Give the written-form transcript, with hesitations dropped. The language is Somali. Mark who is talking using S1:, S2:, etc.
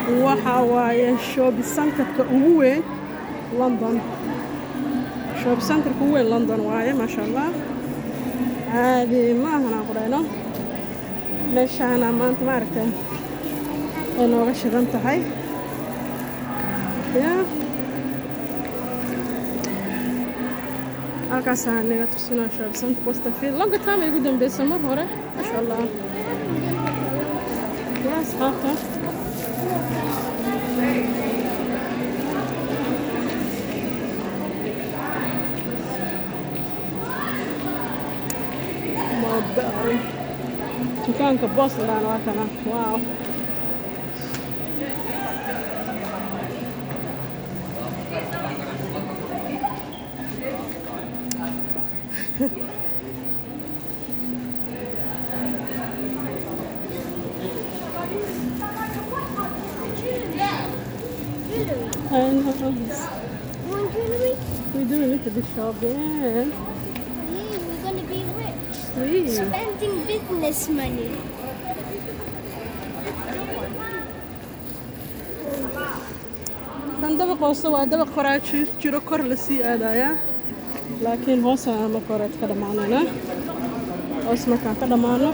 S1: waxa waaye shopping centerka ugu weyn London shopping centerka ugu weyn London waaye masha Allah caadi ma ahna qodayno meeshaana maanta ma aragtay ay nooga shidan tahay ya halkaas aan naga tusinaa shopping center Costa long time ay ugu dambeysay mar hore masha Allah yes hata dukaanka Boston waa kana wow and we're doing it at the shop yeah.
S2: We're gonna be rich.
S1: Please.
S2: Spending business money.
S1: kan dabaq hoose waa dabaq qoraaji jiro kor la sii aadaya laakiin hoos ama koreed ka dhamaanayna hoos markaan ka dhamaano